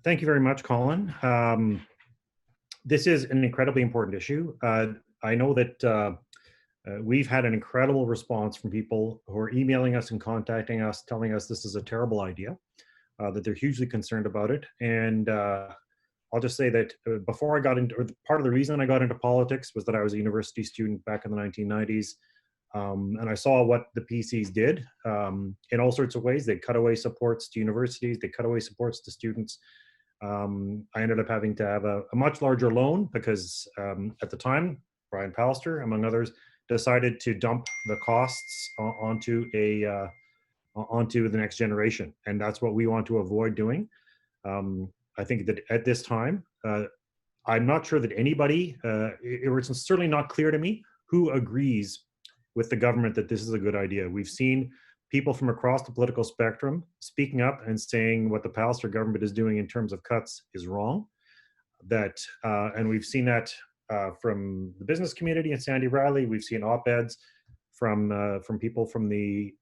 Thank you very much, Colin. This is an incredibly important issue. I know that we've had an incredible response from people who are emailing us and contacting us, telling us this is a terrible idea, that they're hugely concerned about it. And I'll just say that before I got into, or part of the reason I got into politics was that I was a university student back in the 1990s. And I saw what the PCs did in all sorts of ways. They cut away supports to universities, they cut away supports to students. I ended up having to have a much larger loan because at the time, Brian Pallister, among others, decided to dump the costs onto the next generation, and that's what we want to avoid doing. I think that at this time, I'm not sure that anybody, it was certainly not clear to me who agrees with the government that this is a good idea. We've seen people from across the political spectrum speaking up and saying what the Pallister government is doing in terms of cuts is wrong. And we've seen that from the business community in Sandy Riley. We've seen op-eds from people from the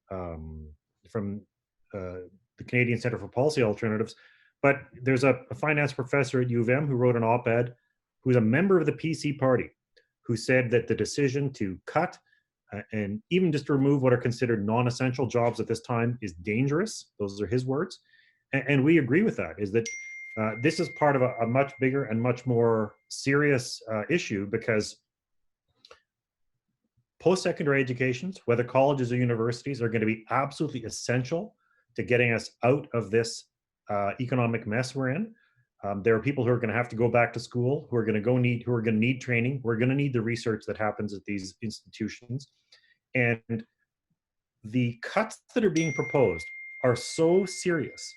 Canadian Centre for Policy Alternatives. But there's a finance professor at U of M who wrote an op-ed, who's a member of the PC party, who said that the decision to cut and even just to remove what are considered non-essential jobs at this time is dangerous. Those are his words. And we agree with that, is that this is part of a much bigger and much more serious issue, because post-secondary educations, whether colleges or universities, are going to be absolutely essential to getting us out of this economic mess we're in. There are people who are going to have to go back to school, who are going to need training. We're going to need the research that happens at these institutions. And the cuts that are being proposed are so serious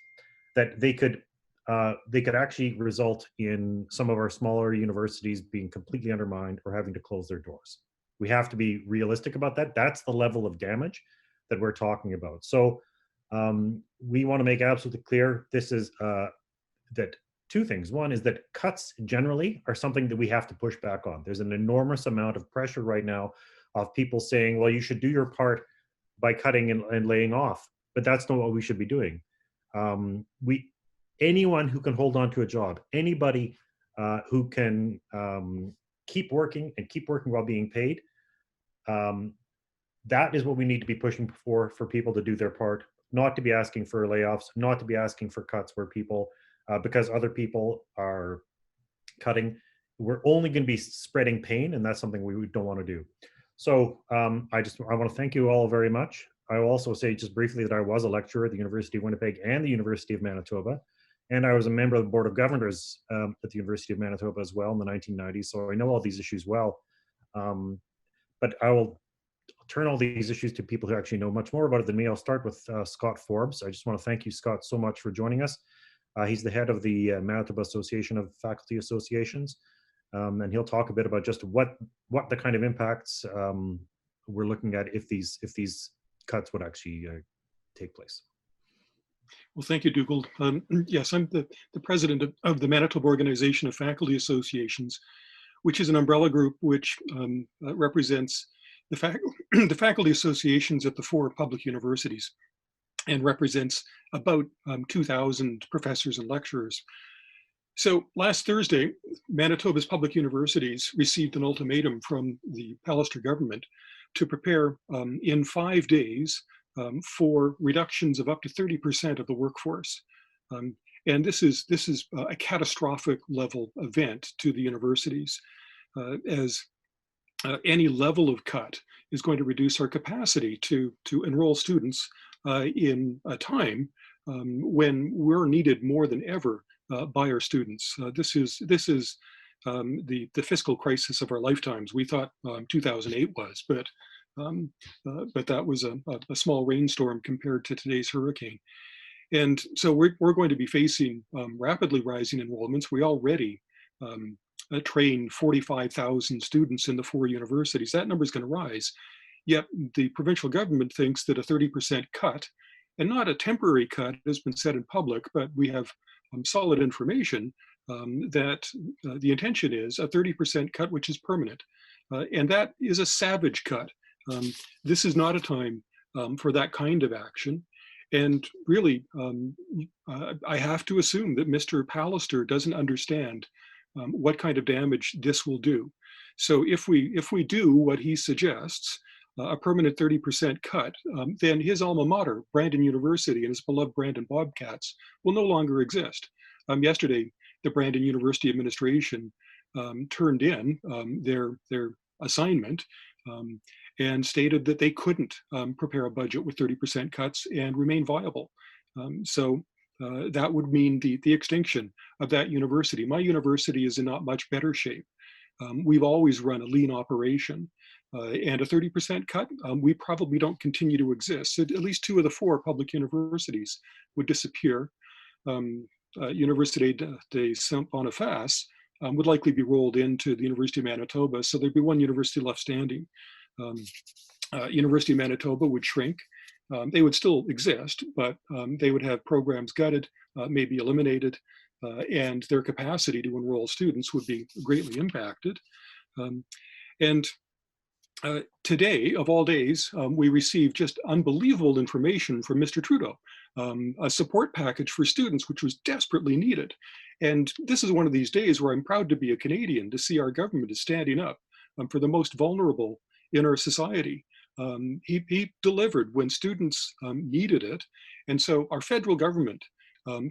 that they could actually result in some of our smaller universities being completely undermined or having to close their doors. We have to be realistic about that. That's the level of damage that we're talking about. So we want to make absolutely clear this is that two things. One is that cuts generally are something that we have to push back on. There's an enormous amount of pressure right now of people saying, well, you should do your part by cutting and laying off, but that's not what we should be doing. Anyone who can hold on to a job, anybody who can keep working while being paid, that is what we need to be pushing for people to do their part, not to be asking for layoffs, not to be asking for cuts where people, because other people are cutting, we're only going to be spreading pain, and that's something we don't want to do. So I want to thank you all very much. I will also say just briefly that I was a lecturer at the University of Winnipeg and the University of Manitoba, and I was a member of the Board of Governors at the University of Manitoba as well in the 1990s, so I know all these issues well. But I will turn all these issues to people who actually know much more about it than me. I'll start with Scott Forbes. I just want to thank you, Scott, so much for joining us. He's the head of the Manitoba Association of Faculty Associations, and he'll talk a bit about just what the kind of impacts we're looking at if these cuts would actually take place. Well, thank you, Dougald. Yes, I'm the president of the Manitoba Organization of Faculty Associations, which is an umbrella group which represents the faculty associations at the 4 public universities, and represents about 2,000 professors and lecturers. So last Thursday, Manitoba's public universities received an ultimatum from the Pallister government to prepare in 5 days for reductions of up to 30% of the workforce. And this is a catastrophic level event to the universities, as any level of cut is going to reduce our capacity to enroll students in a time when we're needed more than ever by our students. This is the fiscal crisis of our lifetimes. We thought 2008 was, but that was a small rainstorm compared to today's hurricane. And so we're going to be facing rapidly rising enrollments. We already train 45,000 students in the 4 universities. That number is going to rise. Yet the provincial government thinks that a 30% cut, and not a temporary cut, has been said in public, but we have solid information that the intention is a 30% cut, which is permanent. And that is a savage cut. This is not a time for that kind of action. And really, I have to assume that Mr. Pallister doesn't understand what kind of damage this will do. So if we do what he suggests, a permanent 30% cut, then his alma mater, Brandon University, and his beloved Brandon Bobcats will no longer exist. Yesterday, the Brandon University administration turned in their assignment and stated that they couldn't prepare a budget with 30% cuts and remain viable. So that would mean the extinction of that university. My university is in not much better shape. We've always run a lean operation. And a 30% cut, we probably don't continue to exist. So at least 2 of the 4 public universities would disappear. Université de Saint-Boniface would likely be rolled into the University of Manitoba, so there'd be 1 university left standing. University of Manitoba would shrink. They would still exist, but they would have programs gutted, maybe eliminated, and their capacity to enroll students would be greatly impacted. And today, of all days, we received just unbelievable information from Mr. Trudeau, a support package for students, which was desperately needed. And this is one of these days where I'm proud to be a Canadian, to see our government is standing up for the most vulnerable in our society. He delivered when students needed it. And so our federal government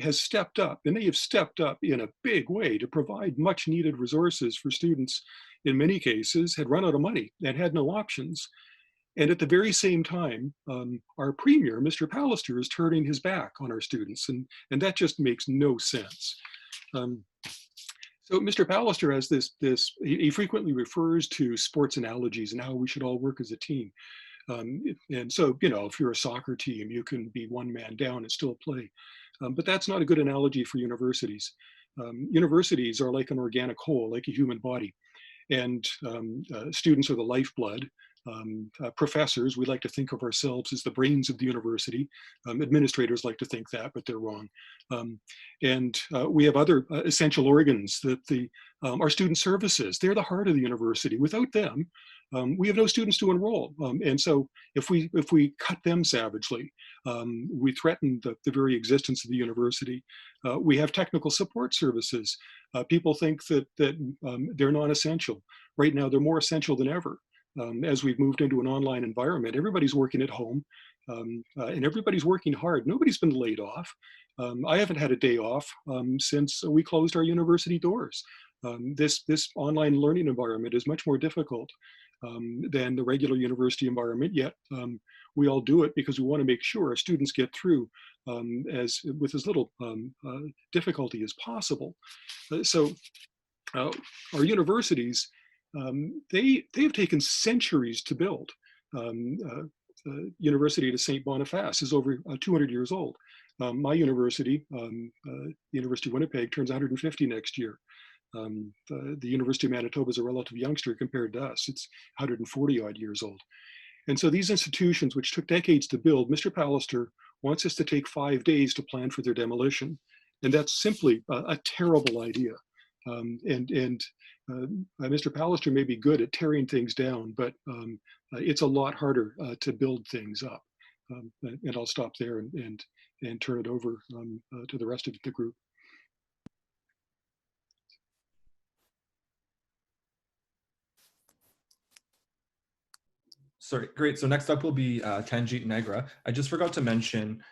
has stepped up, and they have stepped up in a big way to provide much needed resources for students. In many cases, had run out of money and had no options. And at the very same time, our premier, Mr. Pallister, is turning his back on our students, and that just makes no sense. So Mr. Pallister has he frequently refers to sports analogies and how we should all work as a team. And so, you know, if you're a soccer team, you can be 1 man down and still play. But that's not a good analogy for universities. Universities are like an organic whole, like a human body. And students are the lifeblood. Professors, we like to think of ourselves as the brains of the university. Administrators like to think that, but they're wrong. And we have other essential organs that our student services, they're the heart of the university. Without them, we have no students to enroll. And so if we cut them savagely, we threaten the very existence of the university. We have technical support services. People think that they're non-essential. Right now, they're more essential than ever. As we've moved into an online environment, everybody's working at home, and everybody's working hard. Nobody's been laid off. I haven't had a day off since we closed our university doors. This online learning environment is much more difficult than the regular university environment, yet we all do it because we want to make sure our students get through with as little difficulty as possible. So our universities, they have taken centuries to build. University of St. Boniface is over 200 years old. My university, the University of Winnipeg, turns 150 next year. The University of Manitoba is a relative youngster compared to us. It's 140 odd years old. And so these institutions, which took decades to build, Mr. Pallister wants us to take 5 days to plan for their demolition. And that's simply a terrible idea. Mr. Pallister may be good at tearing things down, but it's a lot harder to build things up. And I'll stop there and turn it over to the rest of the group. Sorry, great. So next up will be Tanjit Nagra. I just forgot to mention,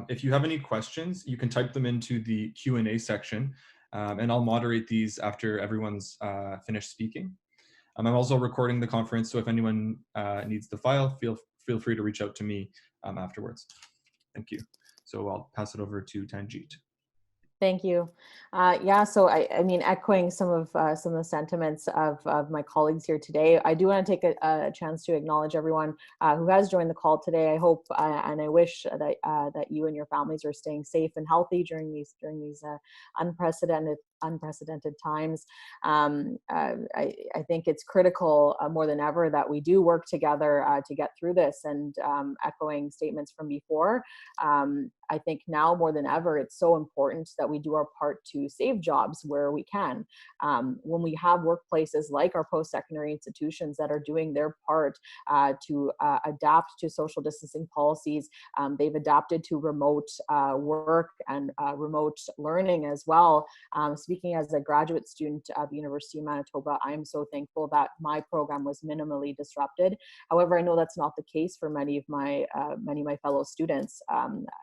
if you have any questions, you can type them into the Q&A section, and I'll moderate these after everyone's finished speaking. I'm also recording the conference, so if anyone needs the file, feel free to reach out to me afterwards. Thank you. So I'll pass it over to Tanjit. Thank you. Yeah, so I mean, echoing some of the sentiments of my colleagues here today, I do want to take a chance to acknowledge everyone who has joined the call today. I hope and I wish that you and your families are staying safe and healthy during these unprecedented times. I think it's critical more than ever that we do work together to get through this. And echoing statements from before, I think now more than ever, it's so important that we do our part to to save jobs where we can. When we have workplaces like our post-secondary institutions that are doing their part to adapt to social distancing policies, they've adapted to remote work and remote learning as well. Speaking as a graduate student at the University of Manitoba, I am so thankful that my program was minimally disrupted. However, I know that's not the case for many of my fellow students.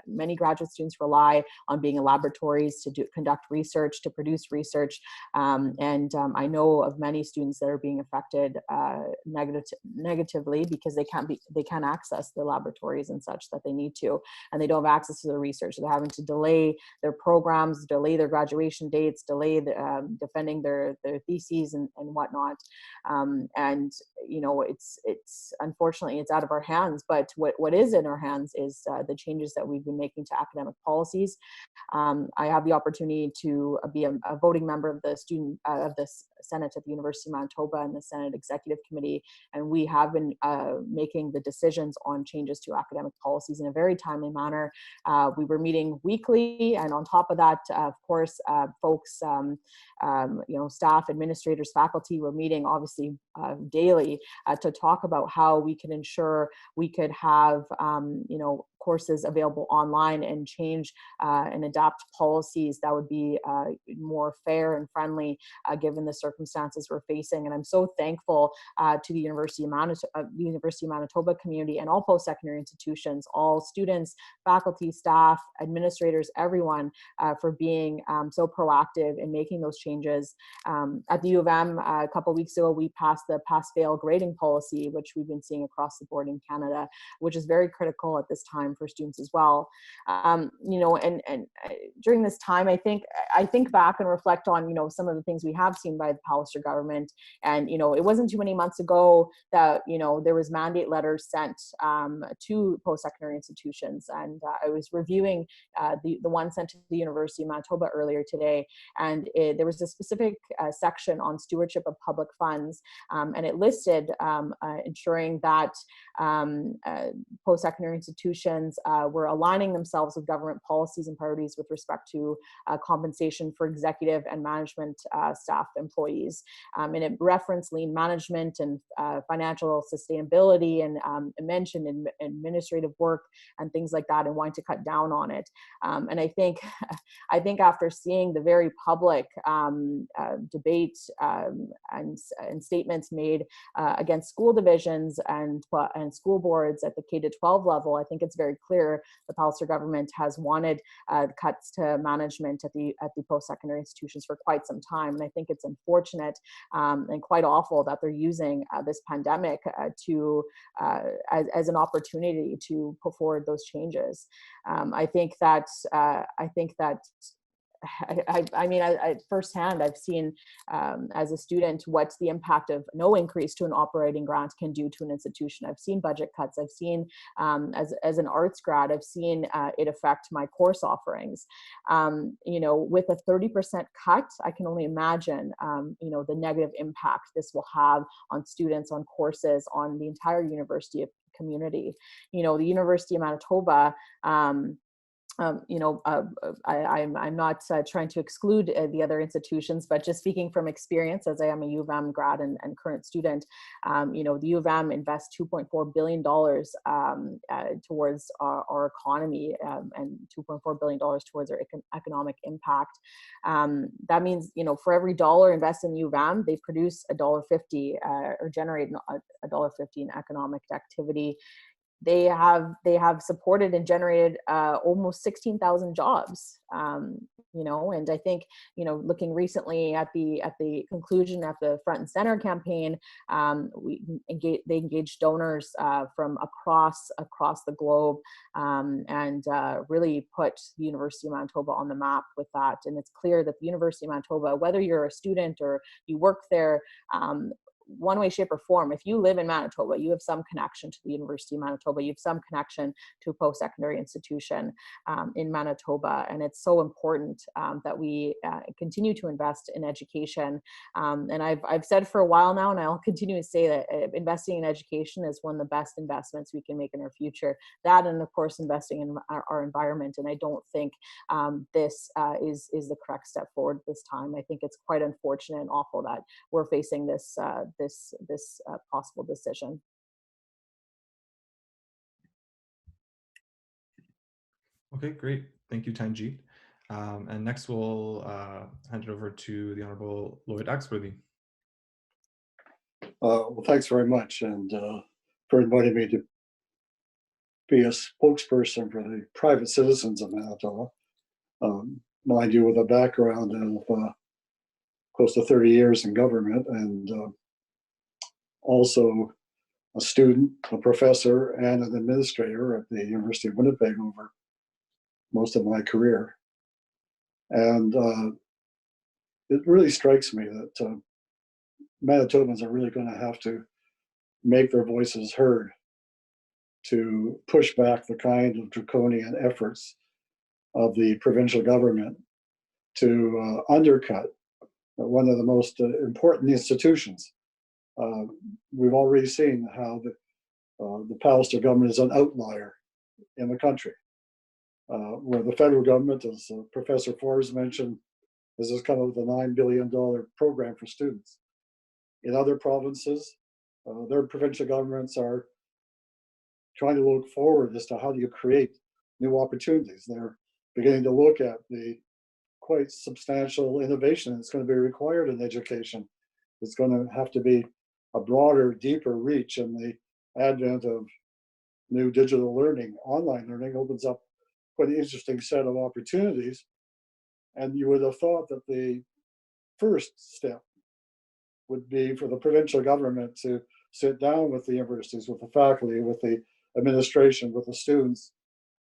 Many graduate students rely on being in laboratories to conduct research, to produce research, and I know of many students that are being affected negatively because they can't access the laboratories and such that they need to, and they don't have access to the research. They're having to delay their programs, delay their graduation dates, delay defending their theses and whatnot. And you know, it's unfortunately it's out of our hands. But what is in our hands is the changes that we've been making to academic policies. I have the opportunity to be a voting member of the Senate at the University of Manitoba and the Senate Executive Committee, and we have been making the decisions on changes to academic policies in a very timely manner. We were meeting weekly, and on top of that, of course, folks, you know, staff, administrators, faculty were meeting obviously daily to talk about how we can ensure we could have, you know, courses available online and change and adapt policies that would be more fair and friendly given the circumstances we're facing. And I'm so thankful to the University of Manitoba community and all post-secondary institutions, all students, faculty, staff, administrators, everyone for being so proactive in making those changes. At the U of M, a couple of weeks ago, we passed the pass-fail grading policy, which we've been seeing across the board in Canada, which is very critical at this time for students as well. You know, and during this time, I think back and reflect on, you know, some of the things we have seen by the Pallister government. And, you know, it wasn't too many months ago that, you know, there was mandate letters sent to post-secondary institutions. And I was reviewing the one sent to the University of Manitoba earlier today. And there was a specific section on stewardship of public funds. And it listed ensuring that post-secondary institutions were aligning themselves with government policies and priorities with respect to compensation for executive and management staff employees. And it referenced lean management and financial sustainability and mentioned administrative work and things like that, and wanting to cut down on it. And I think after seeing the very public debate and statements made against school divisions and school boards at the K-12 level, I think it's very clear the Pallister government has wanted cuts to management at the post-secondary institutions for quite some time. And I think it's unfortunate and quite awful that they're using this pandemic as an opportunity to put forward those changes. I think that I mean, firsthand, I've seen as a student what the impact of no increase to an operating grant can do to an institution. I've seen budget cuts. I've seen, as an arts grad, I've seen it affect my course offerings. You know, with a 30% cut, I can only imagine, you know, the negative impact this will have on students, on courses, on the entire university community. You know, the University of Manitoba, you know, I'm not trying to exclude the other institutions, but just speaking from experience, as I am a U of M grad and current student, you know, the U of M invests $2.4 billion towards our economy and $2.4 billion towards our economic impact. That means, you know, for every dollar invested in U of M, they produce $1.50 or generate $1.50 in economic activity. They have supported and generated almost 16,000 jobs, you know, and I think, you know, looking recently at the conclusion of the Front and Center campaign, they engaged donors from across the globe and really put the University of Manitoba on the map with that. And it's clear that the University of Manitoba, whether you're a student or you work there, one way, shape, or form, if you live in Manitoba, you have some connection to the University of Manitoba, you have some connection to a post-secondary institution in Manitoba. And it's so important that we continue to invest in education. And I've said for a while now, and I'll continue to say that investing in education is one of the best investments we can make in our future. That, and of course, investing in our environment. And I don't think this is the correct step forward this time. I think it's quite unfortunate and awful that we're facing this possible decision. Okay, great. Thank you, Tanjit. And next we'll hand it over to the Honorable Lloyd Axworthy. Well, thanks very much, and for inviting me to be a spokesperson for the private citizens of Manitoba. Mind you, with a background of close to 30 years in government, and also a student, a professor, and an administrator at the University of Winnipeg over most of my career. And it really strikes me that Manitobans are really going to have to make their voices heard to push back the kind of draconian efforts of the provincial government to undercut one of the most important institutions. We've already seen how the Pallister government is an outlier in the country, where the federal government, as Professor Forbes mentioned, has just come up with a $9 billion program for students. In other provinces, their provincial governments are trying to look forward as to how do you create new opportunities. They're beginning to look at the quite substantial innovation that's going to be required in education. It's going to have to be a broader, deeper reach, and the advent of new digital learning, online learning, opens up quite an interesting set of opportunities. And you would have thought that the first step would be for the provincial government to sit down with the universities, with the faculty, with the administration, with the students,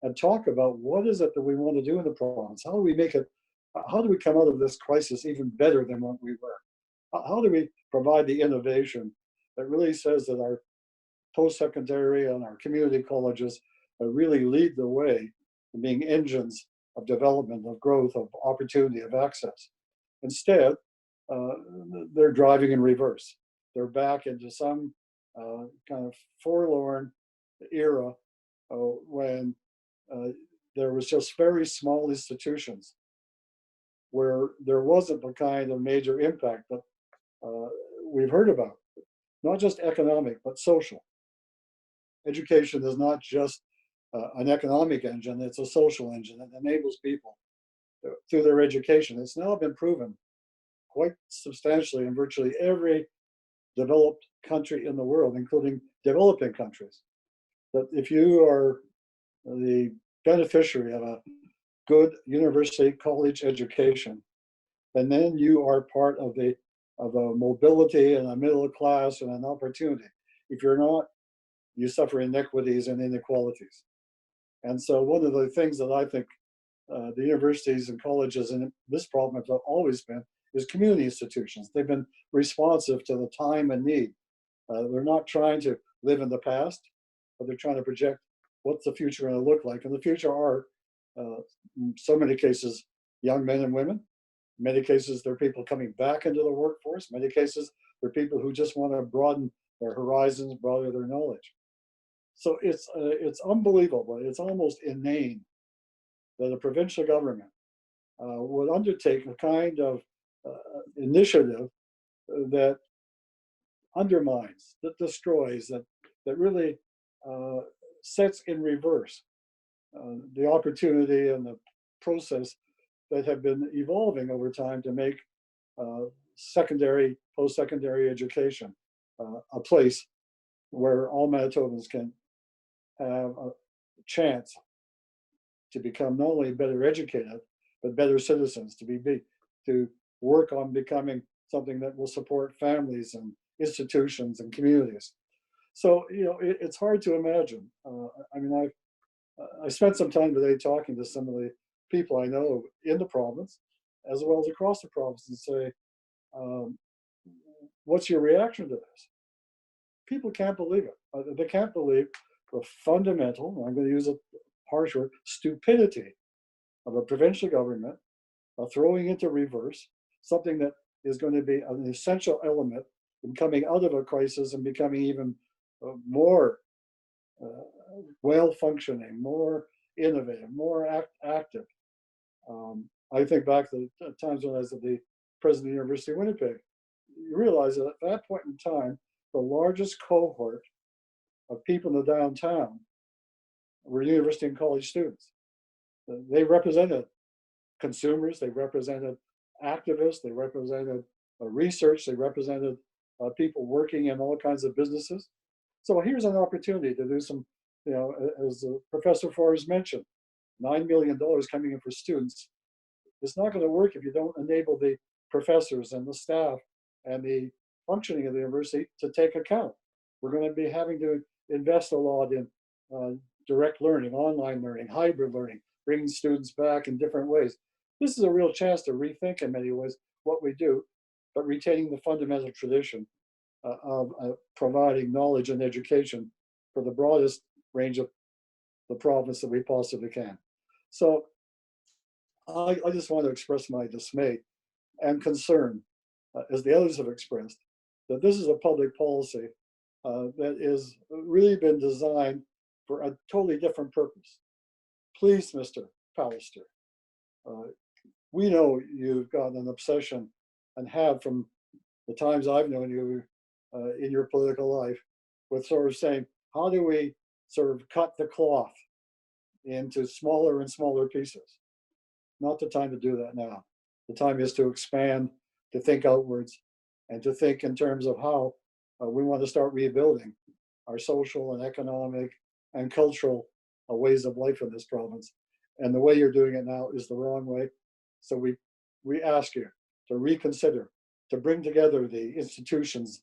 and talk about what is it that we want to do in the province. How do we make it, how do we come out of this crisis even better than what we were? How do we provide the innovation that really says that our post-secondary and our community colleges really lead the way in being engines of development, of growth, of opportunity, of access? Instead, they're driving in reverse. They're back into some kind of forlorn era when there was just very small institutions where there wasn't the kind of major impact that we've heard about, not just economic, but social. Education is not just an economic engine, it's a social engine that enables people through their education. It's now been proven quite substantially in virtually every developed country in the world, including developing countries, that if you are the beneficiary of a good university college education, and then you are part of a mobility and a middle class and an opportunity. If you're not, you suffer inequities and inequalities. And so one of the things that I think the universities and colleges in this province have always been is community institutions. They've been responsive to the time and need. They're not trying to live in the past, but they're trying to project what's the future going to look like. And the future are, in so many cases, young men and women. In many cases, they're people coming back into the workforce. In many cases, they're people who just want to broaden their horizons, broaden their knowledge. So it's unbelievable. It's almost inane that a provincial government would undertake a kind of initiative that undermines, that destroys, that really sets in reverse the opportunity and the process that have been evolving over time to make secondary, post-secondary education a place where all Manitobans can have a chance to become not only better educated, but better citizens, to work on becoming something that will support families and institutions and communities. So, you know, it's hard to imagine. I mean, I spent some time today talking to some of the people I know in the province, as well as across the province, and say, what's your reaction to this? People can't believe it. They can't believe the fundamental, I'm going to use a harsh word, stupidity of a provincial government throwing into reverse something that is going to be an essential element in coming out of a crisis and becoming even more well-functioning, more innovative, more active. I think back to the times when I was the president of the University of Winnipeg. You realize that at that point in time, the largest cohort of people in the downtown were university and college students. They represented consumers, they represented activists, they represented research, they represented people working in all kinds of businesses. So here's an opportunity to do some, as Professor Forbes mentioned, $9 million coming in for students. It's not going to work if you don't enable the professors and the staff and the functioning of the university to take account. We're going to be having to invest a lot in direct learning, online learning, hybrid learning, bringing students back in different ways. This is a real chance to rethink in many ways what we do, but retaining the fundamental tradition of providing knowledge and education for the broadest range of the province that we possibly can. So I just want to express my dismay and concern, as the others have expressed, that this is a public policy that is really been designed for a totally different purpose. Please, Mr. Pallister, we know you've got an obsession and have from the times I've known you in your political life with sort of saying, how do we sort of cut the cloth into smaller and smaller pieces? Not the time to do that now. The time is to expand, to think outwards, and to think in terms of how we want to start rebuilding our social and economic and cultural ways of life in this province. And the way you're doing it now is the wrong way. So we ask you to reconsider, to bring together the institutions,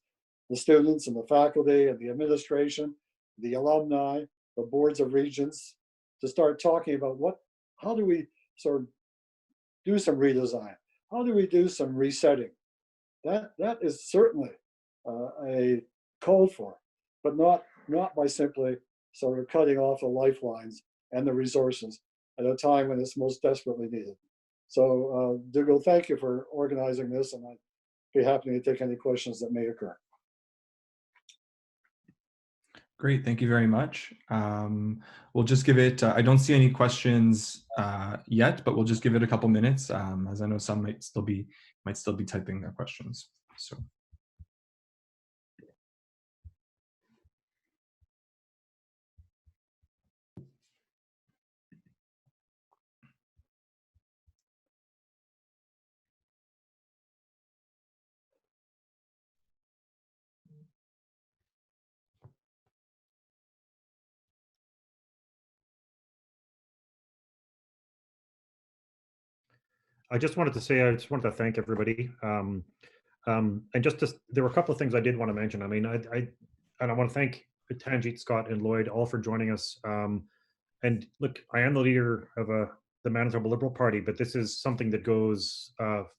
the students and the faculty and the administration, the alumni, the boards of regents, to start talking about how do we sort of do some redesign? How do we do some resetting? That is certainly a call for, but not by simply sort of cutting off the lifelines and the resources at a time when it's most desperately needed. So Dougald, thank you for organizing this, and I'd be happy to take any questions that may occur. Great, thank you very much. We'll just give it, I don't see any questions yet, but we'll just give it a couple minutes, as I know some might still be typing their questions. So. I just wanted to thank everybody. And there were a couple of things I did want to mention. I mean, I want to thank Tanjit, Scott, and Lloyd all for joining us. And look, I am the leader of the Manitoba Liberal Party, but this is something that goes,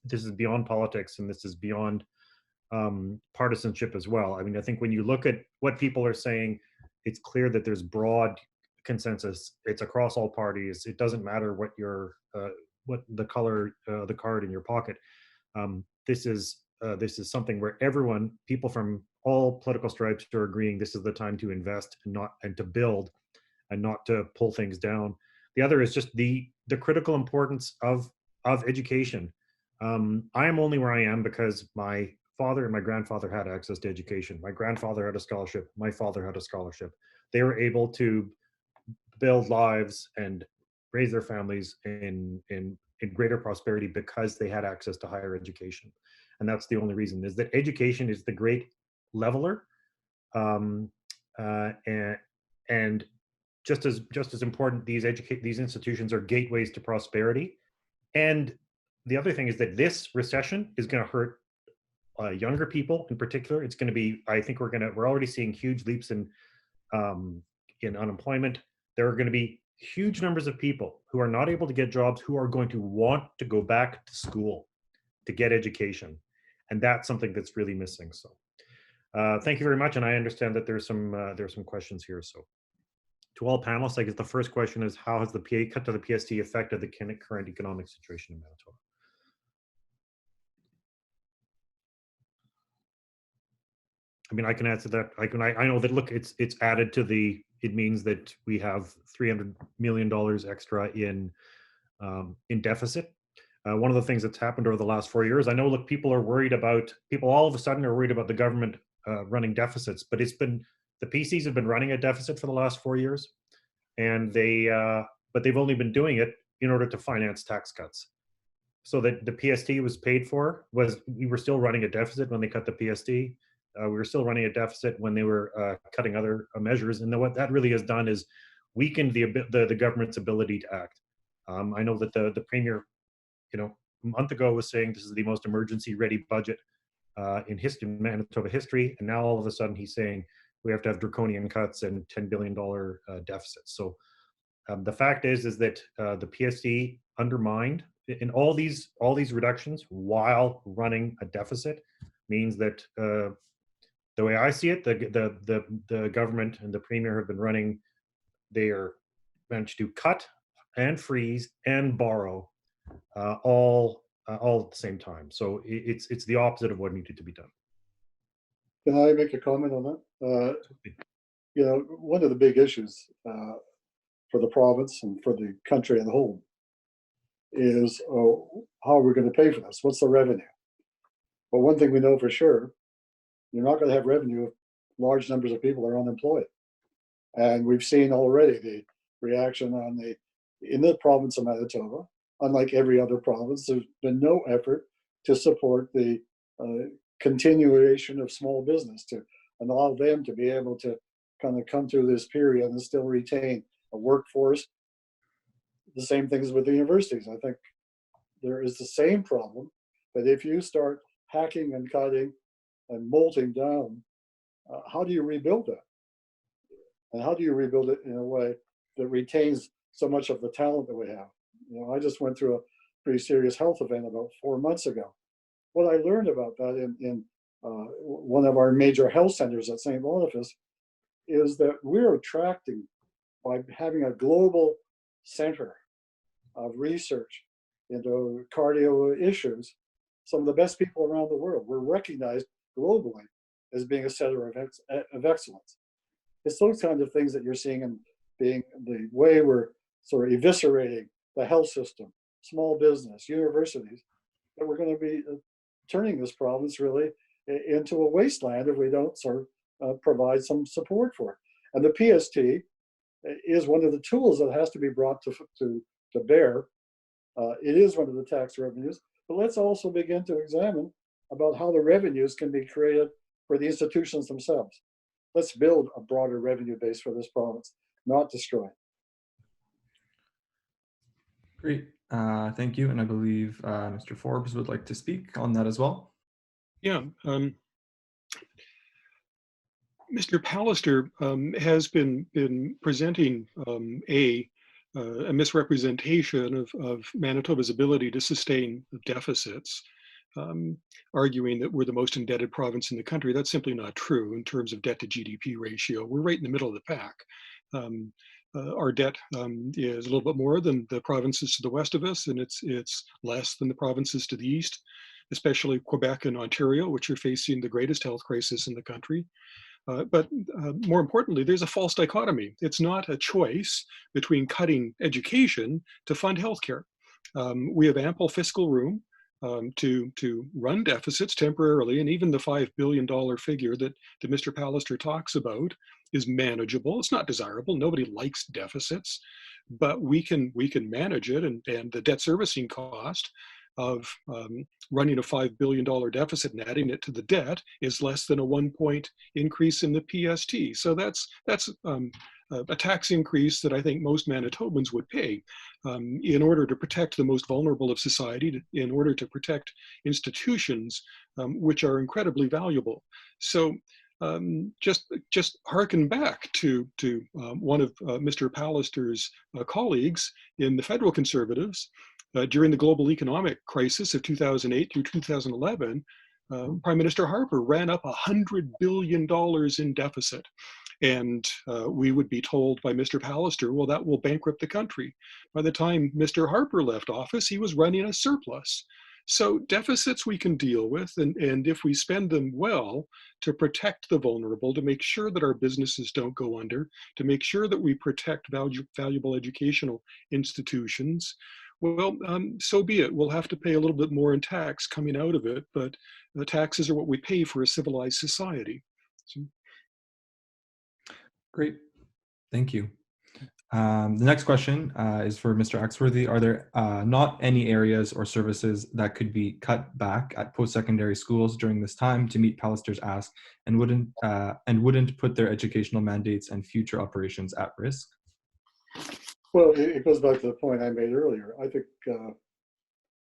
this is beyond politics, and this is beyond partisanship as well. I mean, I think when you look at what people are saying, it's clear that there's broad consensus. It's across all parties. It doesn't matter what the color, the card in your pocket. This is something where people from all political stripes are agreeing this is the time to invest and to build, and not to pull things down. The other is just the critical importance of education. I am only where I am because my father and my grandfather had access to education. My grandfather had a scholarship. My father had a scholarship. They were able to build lives and raise their families in greater prosperity because they had access to higher education. And that's the only reason, is that education is the great leveler. And just as important, these institutions are gateways to prosperity. And the other thing is that this recession is going to hurt younger people in particular. It's going to be, I think we're already seeing huge leaps in unemployment. There are going to be huge numbers of people who are not able to get jobs, who are going to want to go back to school to get education. And that's something that's really missing. So thank you very much. And I understand that there's some questions here. So to all panelists, I guess the first question is, how has the cut to the PST affected the current economic situation in Manitoba? I mean, I can answer that. I know that, look, it's added to the, it means that we have $300 million extra in deficit. One of the things that's happened over the last 4 years, I know, look, people all of a sudden are worried about the government running deficits, but the PCs have been running a deficit for the last 4 years, and but they've only been doing it in order to finance tax cuts. So that the PST was paid for, we were still running a deficit when they cut the PST. We were still running a deficit when they were cutting other measures. And then what that really has done is weakened the government's ability to act. I know that the premier, a month ago was saying this is the most emergency-ready budget in Manitoba history, and now all of a sudden he's saying we have to have draconian cuts and $10 billion deficits. So the fact is that the PST undermined in all these reductions while running a deficit means that the way I see it, the government and the premier have been running. They are managed to cut and freeze and borrow all at the same time. So it's the opposite of what needed to be done. Can I make a comment on that? One of the big issues for the province and for the country as a whole is how are we going to pay for this? What's the revenue? But one thing we know for sure, you're not going to have revenue if large numbers of people are unemployed. And we've seen already the reaction in the province of Manitoba. Unlike every other province, there's been no effort to support the continuation of small business, to allow them to be able to kind of come through this period and still retain a workforce. The same things with the universities. I think there is the same problem that if you start hacking and cutting and molting down, how do you rebuild that? And how do you rebuild it in a way that retains so much of the talent that we have? I just went through a pretty serious health event about 4 months ago. What I learned about that in one of our major health centers at St. Boniface is that we're attracting, by having a global center of research into cardio issues, some of the best people around the world. We're recognized globally as being a center of excellence. It's those kinds of things that you're seeing in being the way we're sort of eviscerating the health system, small business, universities, that we're going to be turning this province really into a wasteland if we don't sort of provide some support for it. And the PST is one of the tools that has to be brought to bear. It is one of the tax revenues, but let's also begin to examine about how the revenues can be created for the institutions themselves. Let's build a broader revenue base for this province, not destroy it. Great, thank you. And I believe Mr. Forbes would like to speak on that as well. Yeah, Mr. Pallister has been presenting a misrepresentation of Manitoba's ability to sustain deficits, arguing that we're the most indebted province in the country. That's simply not true in terms of debt to GDP ratio. We're right in the middle of the pack. Our debt is a little bit more than the provinces to the west of us, and it's less than the provinces to the east, especially Quebec and Ontario, which are facing the greatest health crisis in the country. But more importantly, there's a false dichotomy. It's not a choice between cutting education to fund healthcare. We have ample fiscal room to run deficits temporarily, and even the $5 billion figure that Mr. Pallister talks about is manageable. It's not desirable. Nobody likes deficits, but we can manage it, and the debt servicing cost of running a $5 billion deficit and adding it to the debt is less than a 1 point increase in the PST. So that's a tax increase that I think most Manitobans would pay in order to protect the most vulnerable of society, in order to protect institutions which are incredibly valuable. So just harken back to one of Mr. Pallister's colleagues in the federal Conservatives during the global economic crisis of 2008 through 2011. Prime Minister Harper ran up $100 billion in deficit. And we would be told by Mr. Pallister, well, that will bankrupt the country. By the time Mr. Harper left office, he was running a surplus. So deficits we can deal with, and if we spend them well to protect the vulnerable, to make sure that our businesses don't go under, to make sure that we protect valuable educational institutions, well, so be it. We'll have to pay a little bit more in tax coming out of it, but the taxes are what we pay for a civilized society. So, Great, thank you. The next question is for Mr. Axworthy. Are there not any areas or services that could be cut back at post-secondary schools during this time to meet Pallister's ask and wouldn't put their educational mandates and future operations at risk? Well, it goes back to the point I made earlier. I think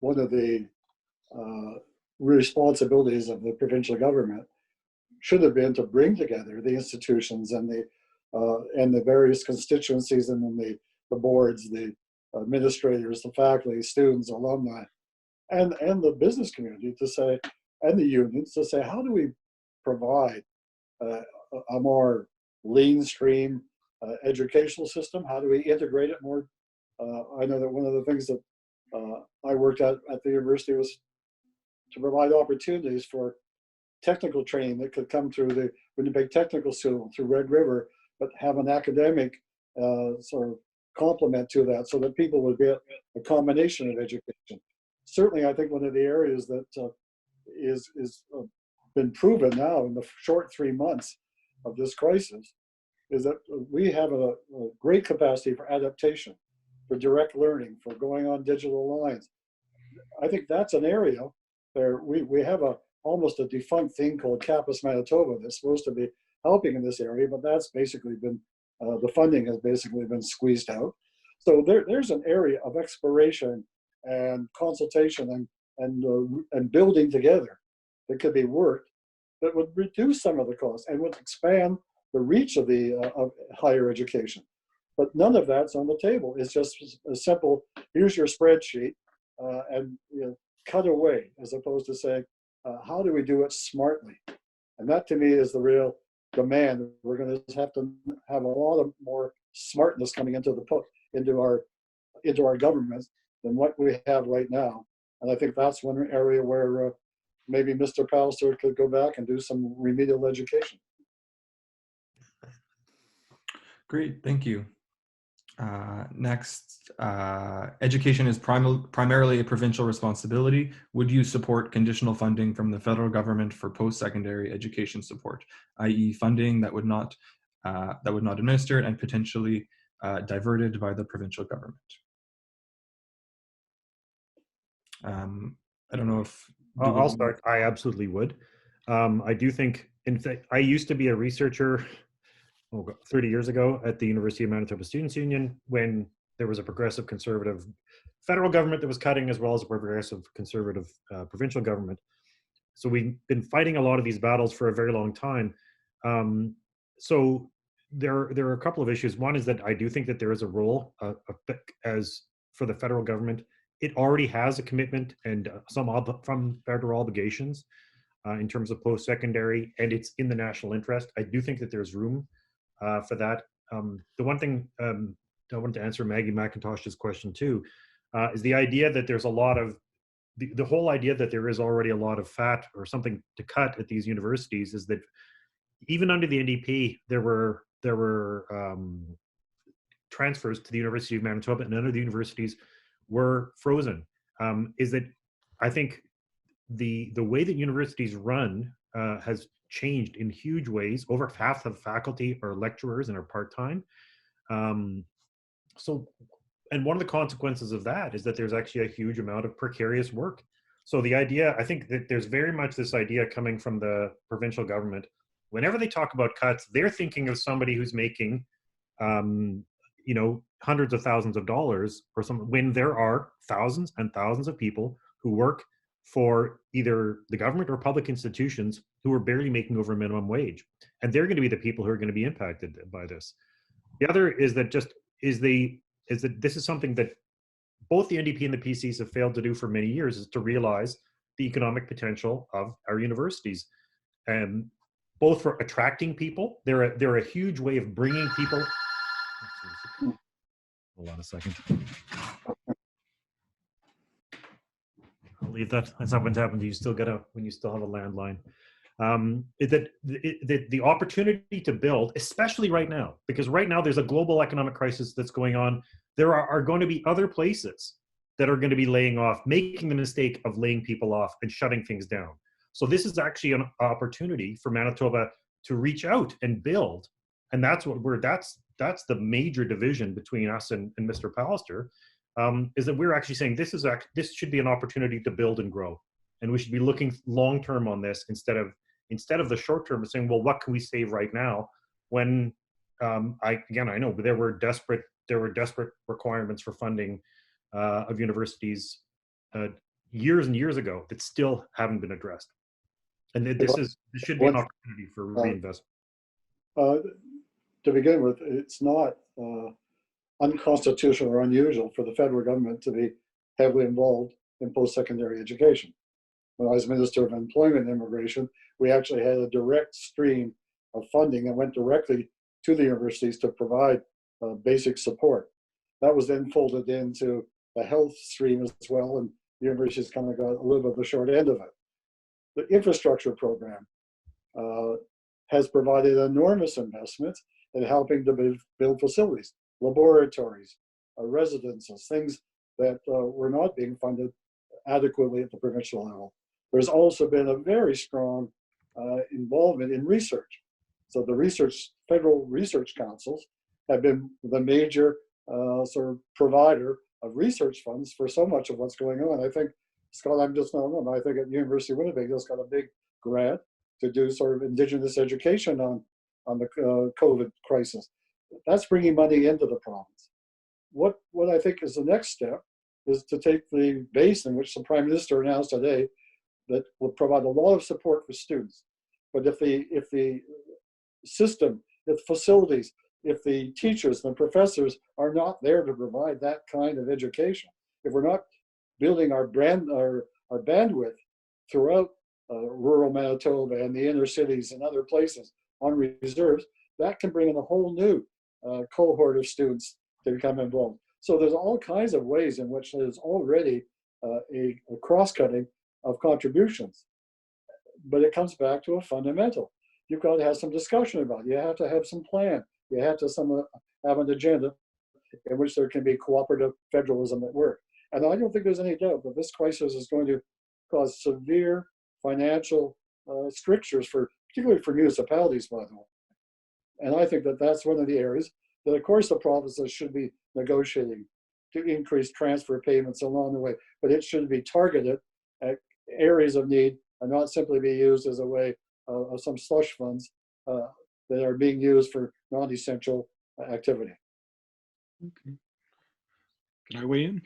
one of the responsibilities of the provincial government should have been to bring together the institutions and the various constituencies and then the boards, the administrators, the faculty, students, alumni, and the business community to say, and the unions to say, how do we provide a more lean stream educational system? How do we integrate it more? I know that one of the things that I worked at the university was to provide opportunities for technical training that could come through the Winnipeg Technical School, through Red River, but have an academic sort of complement to that so that people would get a combination of education. Certainly, I think one of the areas that is been proven now in the short 3 months of this crisis is that we have a great capacity for adaptation, for direct learning, for going on digital lines. I think that's an area where we have almost a defunct thing called Campus Manitoba that's supposed to be helping in this area, but that's basically been, the funding has basically been squeezed out. So there's an area of exploration and consultation and building together that could be worked that would reduce some of the costs and would expand the reach of the of higher education. But none of that's on the table. It's just a simple, here's your spreadsheet, and cut away, as opposed to saying, how do we do it smartly? And that to me is the real demand. We're going to have a lot of more smartness coming into our government than what we have right now. And I think that's one area where maybe Mr. Pallister could go back and do some remedial education. Great, thank you. Next, education is primarily a provincial responsibility. Would you support conditional funding from the federal government for post-secondary education support, i.e. funding that would not administer and potentially diverted by the provincial government? I don't know if... I'll start. I absolutely would. I do think, in fact, I used to be a researcher 30 years ago at the University of Manitoba Students' Union when there was a progressive conservative federal government that was cutting, as well as a progressive conservative provincial government. So we've been fighting a lot of these battles for a very long time. So there are a couple of issues. One is that I do think that there is a role as for the federal government. It already has a commitment and from federal obligations in terms of post-secondary, and it's in the national interest. I do think that there's room for that. The one thing I wanted to answer Maggie McIntosh's question too, is the idea that there's a lot of, the whole idea that there is already a lot of fat or something to cut at these universities is that even under the NDP, there were transfers to the University of Manitoba and none of the universities were frozen. Is that I think the way that universities run has changed in huge ways. Over half of faculty are lecturers and are part-time. So, and one of the consequences of that is that there's actually a huge amount of precarious work. So the idea, I think that there's very much this idea coming from the provincial government. Whenever they talk about cuts, they're thinking of somebody who's making, hundreds of thousands of dollars or something, when there are thousands and thousands of people who work for either the government or public institutions who are barely making over minimum wage. And they're going to be the people who are going to be impacted by this. The other is that this is something that both the NDP and the PCs have failed to do for many years, is to realize the economic potential of our universities, and both for attracting people. They're a huge way of bringing people. Hold on a second. I'll leave that. That's not what's happened. You still gotta when you still have a landline. The opportunity to build, especially right now, because right now there's a global economic crisis that's going on. There are going to be other places that are going to be laying off, making the mistake of laying people off and shutting things down. So this is actually an opportunity for Manitoba to reach out and build. And that's the major division between us and Mr. Pallister, is that we're actually saying this should be an opportunity to build and grow. And we should be looking long-term on this instead of the short term of saying, well, what can we save right now? When I know there were desperate requirements for funding of universities years and years ago that still haven't been addressed. And this should be an opportunity for reinvestment. To begin with, it's not unconstitutional or unusual for the federal government to be heavily involved in post-secondary education. When I was Minister of Employment and Immigration, we actually had a direct stream of funding that went directly to the universities to provide basic support. That was then folded into the health stream as well, and the universities kind of got a little bit of the short end of it. The infrastructure program has provided enormous investments in helping to build facilities, laboratories, residences, things that were not being funded adequately at the provincial level. There's also been a very strong involvement in research. So the federal research councils have been the major sort of provider of research funds for so much of what's going on. I think, Scott, I'm just not alone. I think at the University of Winnipeg just got a big grant to do sort of Indigenous education on the COVID crisis. That's bringing money into the province. What I think is the next step is to take the basin, which the Prime Minister announced today, that will provide a lot of support for students. But if the system, if facilities, if the teachers and the professors are not there to provide that kind of education, if we're not building our bandwidth throughout rural Manitoba and the inner cities and other places on reserves, that can bring in a whole new cohort of students to become involved. So there's all kinds of ways in which there's already a cross-cutting of contributions. But it comes back to a fundamental. You've got to have some discussion about it. You have to have some plan. You have to have an agenda in which there can be cooperative federalism at work. And I don't think there's any doubt that this crisis is going to cause severe financial strictures, particularly for municipalities, by the way. And I think that that's one of the areas that, of course, the provinces should be negotiating to increase transfer payments along the way, but it should be targeted at areas of need and not simply be used as a way of some slush funds that are being used for non-essential activity. Okay. Can I weigh in?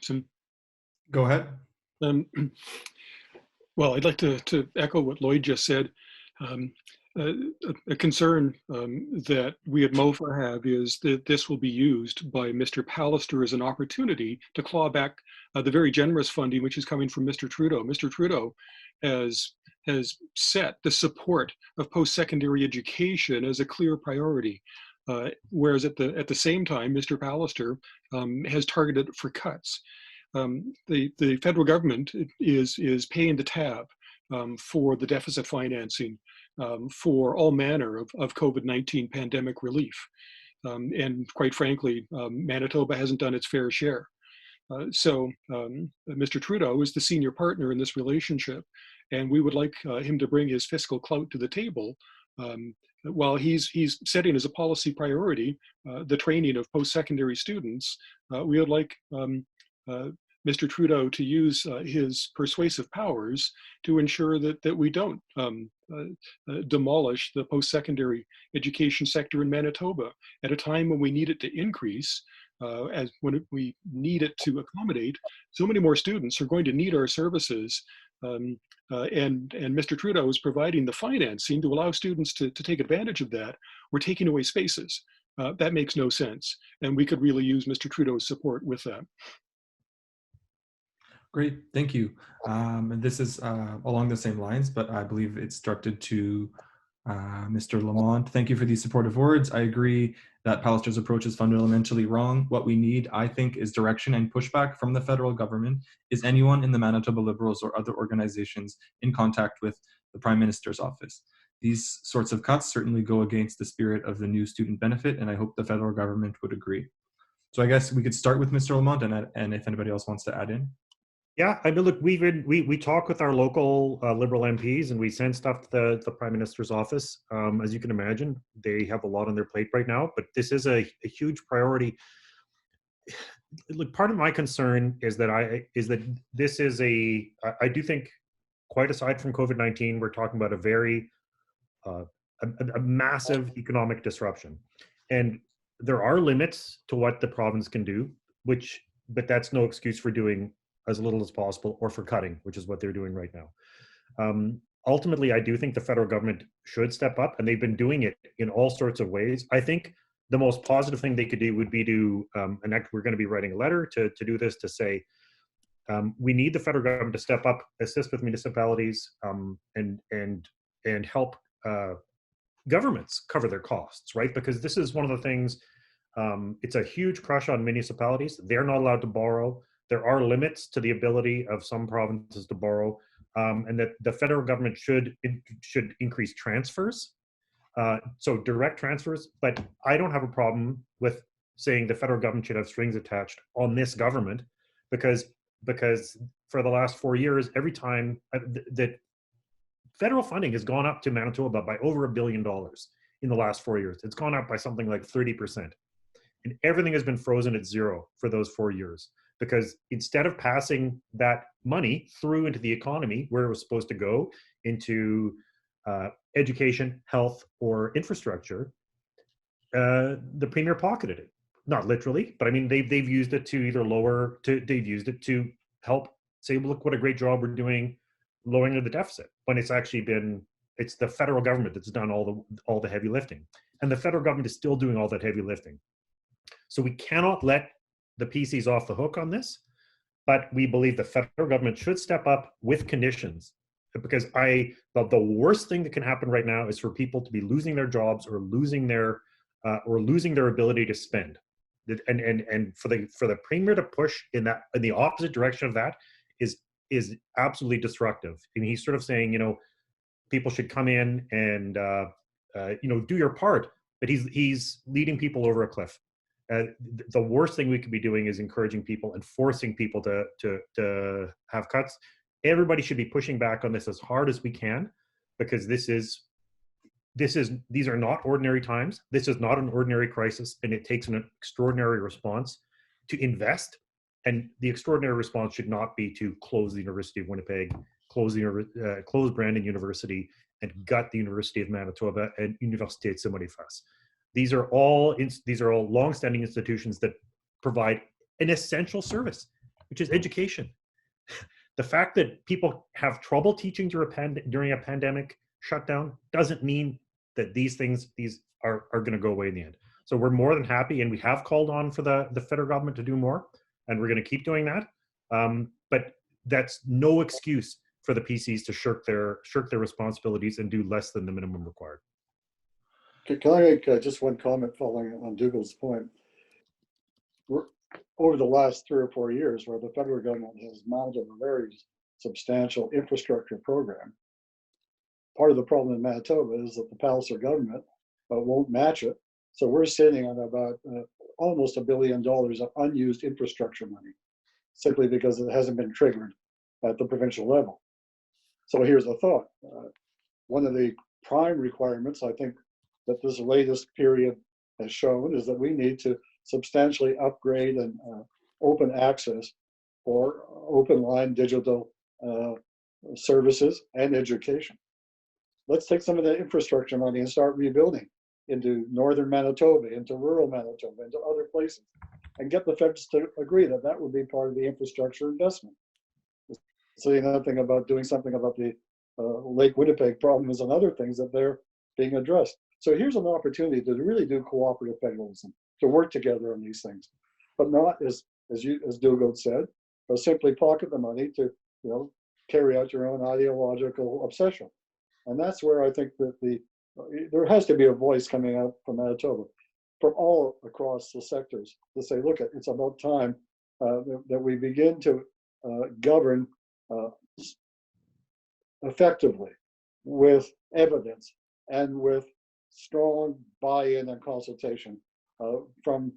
Go ahead. Well, I'd like to echo what Lloyd just said. A concern that we at MOFA have is that this will be used by Mr. Pallister as an opportunity to claw back the very generous funding which is coming from Mr. Trudeau. Mr. Trudeau has set the support of post-secondary education as a clear priority, whereas at the same time, Mr. Pallister has targeted it for cuts. The federal government is paying the tab for the deficit financing for all manner of COVID-19 pandemic relief. And quite frankly, Manitoba hasn't done its fair share. So Mr. Trudeau is the senior partner in this relationship, and we would like him to bring his fiscal clout to the table while he's setting as a policy priority the training of post-secondary students. We would like Mr. Trudeau to use his persuasive powers to ensure that we don't demolish the post-secondary education sector in Manitoba at a time when we need it to increase, we need it to accommodate so many more students who are going to need our services. And Mr. Trudeau is providing the financing to allow students to take advantage of that. We're taking away spaces. That makes no sense. And we could really use Mr. Trudeau's support with that. Great, thank you. And this is along the same lines, but I believe it's directed to Mr. Lamont. Thank you for these supportive words. I agree that Pallister's approach is fundamentally wrong. What we need, I think, is direction and pushback from the federal government. Is anyone in the Manitoba Liberals or other organizations in contact with the Prime Minister's office? These sorts of cuts certainly go against the spirit of the new student benefit, and I hope the federal government would agree. So I guess we could start with Mr. Lamont, and if anybody else wants to add in. Yeah, I mean, look, we talk with our local Liberal MPs, and we send stuff to the Prime Minister's office. As you can imagine, they have a lot on their plate right now, but this is a huge priority. Look, part of my concern is that this is I do think, quite aside from COVID-19, we're talking about a very a massive economic disruption, and there are limits to what the province can do, but that's no excuse for doing as little as possible or for cutting, which is what they're doing right now. Ultimately, I do think the federal government should step up, and they've been doing it in all sorts of ways. I think the most positive thing they could do would be to, we're going to be writing a letter to do this, to say, we need the federal government to step up, assist with municipalities, and help governments cover their costs, right? Because this is one of the things, it's a huge crush on municipalities. They're not allowed to borrow. There are limits to the ability of some provinces to borrow, and that the federal government should increase transfers, so direct transfers. But I don't have a problem with saying the federal government should have strings attached on this government, because for the last 4 years, every time that federal funding has gone up to Manitoba by over $1 billion in the last 4 years. It's gone up by something like 30%. And everything has been frozen at zero for those 4 years. Because instead of passing that money through into the economy where it was supposed to go, into education, health, or infrastructure, the premier pocketed it. Not literally, but I mean, they've used it to either they've used it to help say, look what a great job we're doing lowering the deficit, when it's actually it's the federal government that's done all the heavy lifting. And the federal government is still doing all that heavy lifting. So we cannot let the PCs off the hook on this, but we believe the federal government should step up with conditions, because the worst thing that can happen right now is for people to be losing their jobs or losing their ability to spend. And for the premier to push in the opposite direction of that is absolutely destructive. And he's sort of saying, people should come in and do your part, but he's leading people over a cliff. The worst thing we could be doing is encouraging people and forcing people to have cuts. Everybody should be pushing back on this as hard as we can, because these are not ordinary times. This is not an ordinary crisis, and it takes an extraordinary response to invest. And the extraordinary response should not be to close the University of Winnipeg, close Brandon University, and gut the University of Manitoba and Université de Boniface. These are all long-standing institutions that provide an essential service, which is education. The fact that people have trouble teaching during a pandemic shutdown doesn't mean that these are going to go away in the end. So we're more than happy, and we have called on for the federal government to do more, and we're going to keep doing that. But that's no excuse for the PCs to shirk their responsibilities and do less than the minimum required. Can I make just one comment following on Dougald's point? Over the last 3 or 4 years, where the federal government has mounted a very substantial infrastructure program, part of the problem in Manitoba is that the Pallister government won't match it. So we're sitting on about almost $1 billion of unused infrastructure money, simply because it hasn't been triggered at the provincial level. So here's a thought. One of the prime requirements, I think, that this latest period has shown is that we need to substantially upgrade and open access for open line digital services and education. Let's take some of the infrastructure money and start rebuilding into northern Manitoba, into rural Manitoba, into other places, and get the feds to agree that that would be part of the infrastructure investment. Saying nothing about doing something about the Lake Winnipeg problem is another things that they're being addressed. So here's an opportunity to really do cooperative federalism, to work together on these things, but not as Dougald said, simply pocket the money to, carry out your own ideological obsession. And that's where I think that there has to be a voice coming out from Manitoba, from all across the sectors, to say, look, it's about time that we begin to govern effectively with evidence and with strong buy-in and consultation from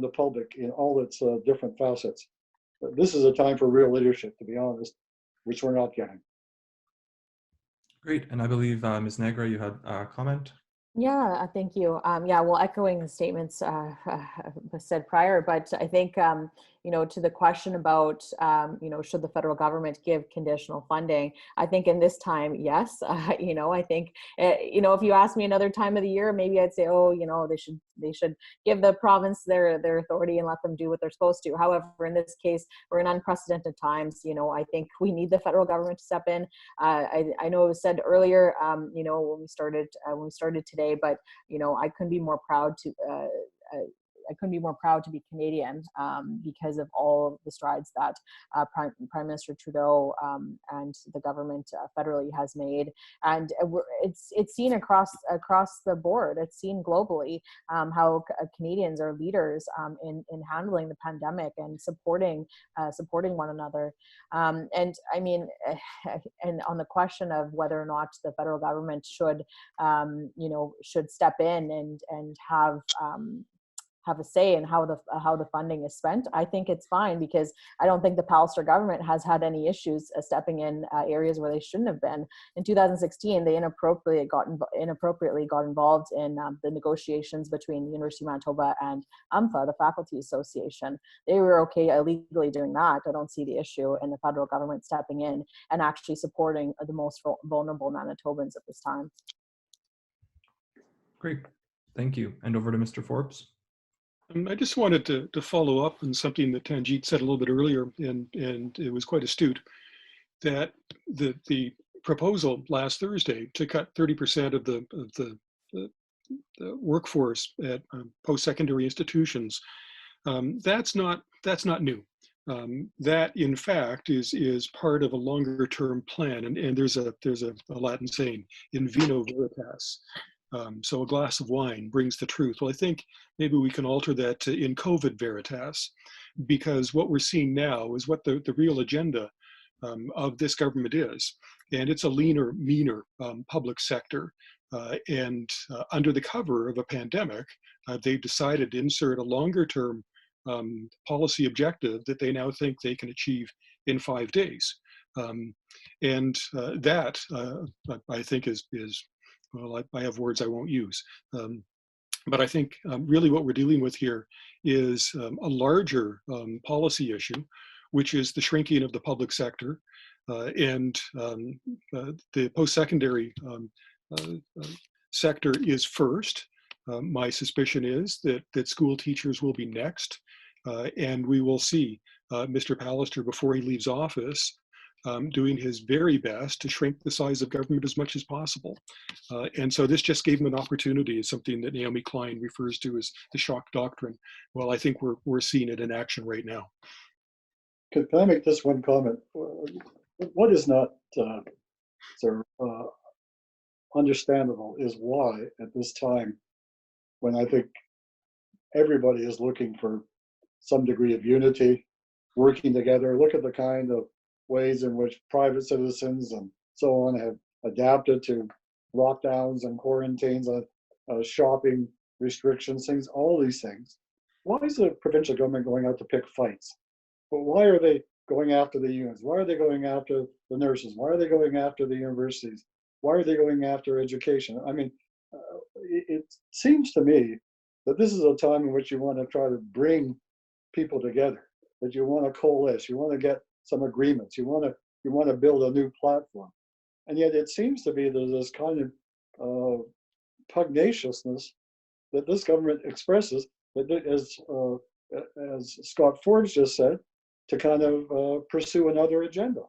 the public in all its different facets. This is a time for real leadership, to be honest, which we're not getting. Great. And I believe, Ms. Nagra, you had a comment? Yeah, thank you. Yeah, well, echoing the statements said prior, but I think, to the question about, should the federal government give conditional funding? I think in this time, yes. I think, if you ask me another time of the year, maybe I'd say, oh, they should give the province their authority and let them do what they're supposed to. However, in this case, we're in unprecedented times. I think we need the federal government to step in. I know it was said earlier, when we started today, but I couldn't be more proud to be Canadian because of all of the strides that Prime Minister Trudeau and the government federally has made, and it's seen across the board. It's seen globally how Canadians are leaders in handling the pandemic and supporting one another. And I mean, and on the question of whether or not the federal government should step in and have a say in how the funding is spent, I think it's fine, because I don't think the Pallister government has had any issues stepping in areas where they shouldn't have been. In 2016, they inappropriately got involved in the negotiations between the University of Manitoba and UMFA, the Faculty Association. They were okay illegally doing that. I don't see the issue in the federal government stepping in and actually supporting the most vulnerable Manitobans at this time. Great. Thank you. And over to Mr. Forbes. I just wanted to follow up on something that Tanjit said a little bit earlier, and it was quite astute, that the proposal last Thursday to cut 30% of the workforce at post-secondary institutions, that's not new. That in fact is part of a longer term plan, and there's a Latin saying, in vino veritas. So a glass of wine brings the truth. Well, I think maybe we can alter that to in COVID veritas, because what we're seeing now is what the real agenda of this government is. And it's a leaner, meaner public sector. And under the cover of a pandemic, they've decided to insert a longer term policy objective that they now think they can achieve in 5 days. That I think is well, I have words I won't use. But I think really what we're dealing with here is a larger policy issue, which is the shrinking of the public sector and the post-secondary sector is first. My suspicion is that school teachers will be next, and we will see Mr. Pallister, before he leaves office, doing his very best to shrink the size of government as much as possible. And so this just gave him an opportunity, something that Naomi Klein refers to as the shock doctrine. Well, I think we're seeing it in action right now. Can I make this one comment? What is not understandable is why at this time, when I think everybody is looking for some degree of unity, working together, look at the kind of ways in which private citizens and so on have adapted to lockdowns and quarantines, shopping restrictions, things, all these things. Why is the provincial government going out to pick fights? But why are they going after the unions? Why are they going after the nurses? Why are they going after the universities? Why are they going after education? I mean, it seems to me that this is a time in which you want to try to bring people together, that you want to coalesce, you want to get some agreements, you want to build a new platform. And yet it seems to be there's this kind of pugnaciousness that this government expresses, that as Scott Forbes just said, to kind of pursue another agenda.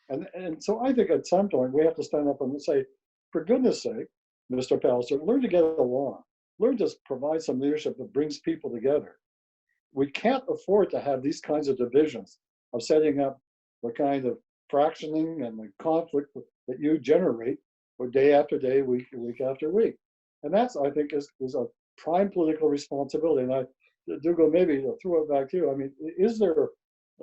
And so I think at some point we have to stand up and say, for goodness sake, Mr. Pallister, learn to get along. Learn to provide some leadership that brings people together. We can't afford to have these kinds of divisions of setting up the kind of fractioning and the conflict that you generate for day after day, week after week. And that's, I think, is a prime political responsibility. And Dougald, maybe I'll throw it back to you. I mean, is there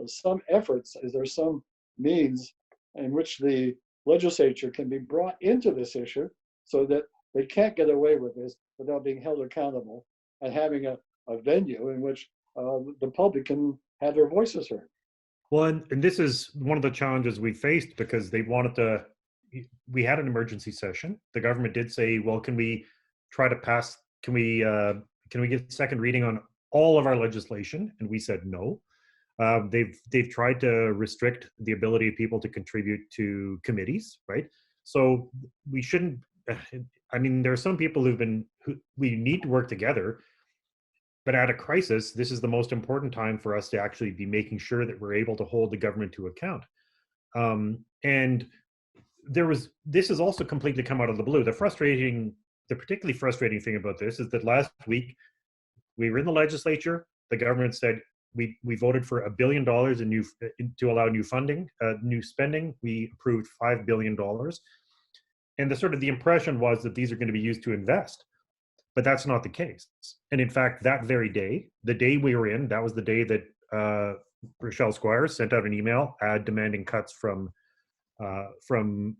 some efforts, is there some means in which the legislature can be brought into this issue so that they can't get away with this without being held accountable and having a venue in which the public can have their voices heard? Well, and this is one of the challenges we faced, because they wanted to, we had an emergency session. The government did say, well, can we try to pass, can we get second reading on all of our legislation? And we said no. They've tried to restrict the ability of people to contribute to committees, right? So we shouldn't, I mean, there are some people we need to work together, but at a crisis, this is the most important time for us to actually be making sure that we're able to hold the government to account. And this has also completely come out of the blue. The particularly frustrating thing about this is that last week we were in the legislature. The government said we voted for $1 billion to allow new funding, new spending. We approved $5 billion, and the impression was that these are going to be used to invest. But that's not the case. And in fact, that very day, the day we were in, that was the day that Rochelle Squires sent out an email demanding cuts from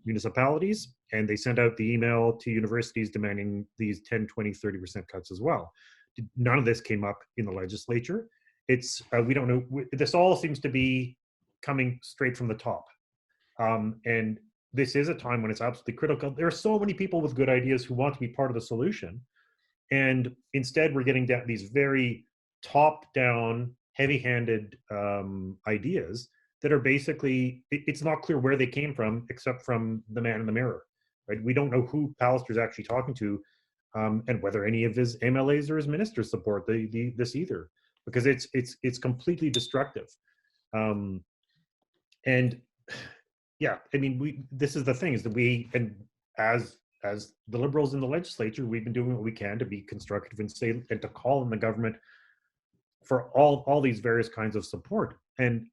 municipalities, and they sent out the email to universities demanding these 10, 20, 30% cuts as well. None of this came up in the legislature. It's we don't know. This all seems to be coming straight from the top, and this is a time when it's absolutely critical. There are so many people with good ideas who want to be part of the solution. And instead, we're getting these very top-down, heavy-handed ideas that are basically, it's not clear where they came from, except from the man in the mirror, right? We don't know who Pallister's actually talking to, and whether any of his MLAs or his ministers support this either, because it's completely destructive. And yeah, I mean, this is the thing, is that as the Liberals in the legislature, we've been doing what we can to be constructive and to call on the government for all these various kinds of support. And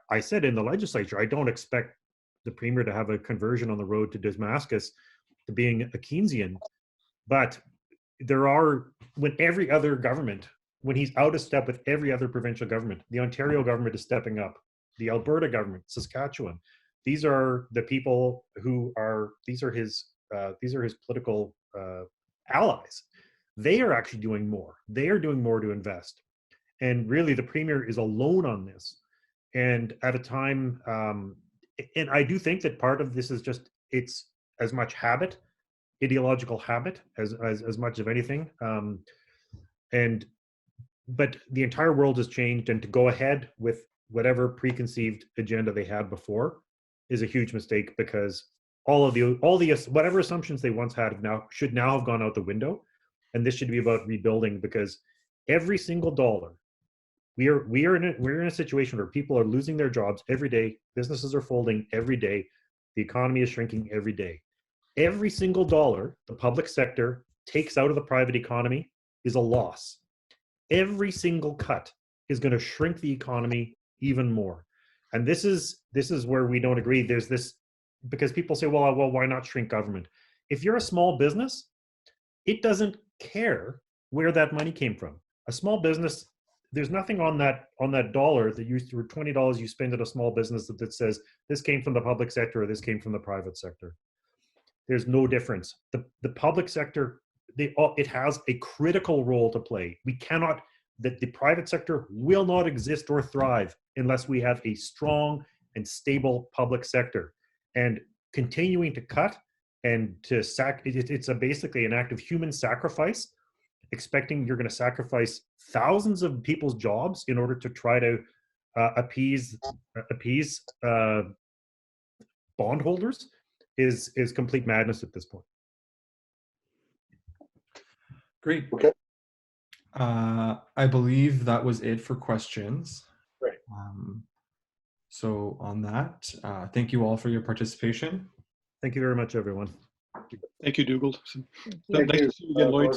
I said in the legislature, I don't expect the Premier to have a conversion on the road to Damascus to being a Keynesian, but when every other government, when he's out of step with every other provincial government, the Ontario government is stepping up, the Alberta government, Saskatchewan, these are the people these are his political allies. They are actually doing more. They are doing more to invest. And really, the Premier is alone on this. And at a time, and I do think that part of this is it's as much habit, ideological habit, as much of anything. But the entire world has changed, and to go ahead with whatever preconceived agenda they had before is a huge mistake, because all the whatever assumptions they once had should now have gone out the window, and this should be about rebuilding, because every single dollar, we're in a situation where people are losing their jobs every day, businesses are folding every day, the economy is shrinking every day. Every single dollar the public sector takes out of the private economy is a loss. Every single cut is going to shrink the economy even more, and this is where we don't agree. There's this. Because people say, well, why not shrink government? If you're a small business, it doesn't care where that money came from. A small business, there's nothing on that dollar that or $20 you spend at a small business that says this came from the public sector or this came from the private sector. There's no difference. The public sector, it has a critical role to play. The private sector will not exist or thrive unless we have a strong and stable public sector. And continuing to cut and to it's basically an act of human sacrifice, expecting you're going to sacrifice thousands of people's jobs in order to try to appease bondholders is complete madness at this point. Great. Okay. I believe that was it for questions. Great. So on that, thank you all for your participation. Thank you very much, everyone. Thank you, Dougald. Thank Nice you, to see you again, Lloyd.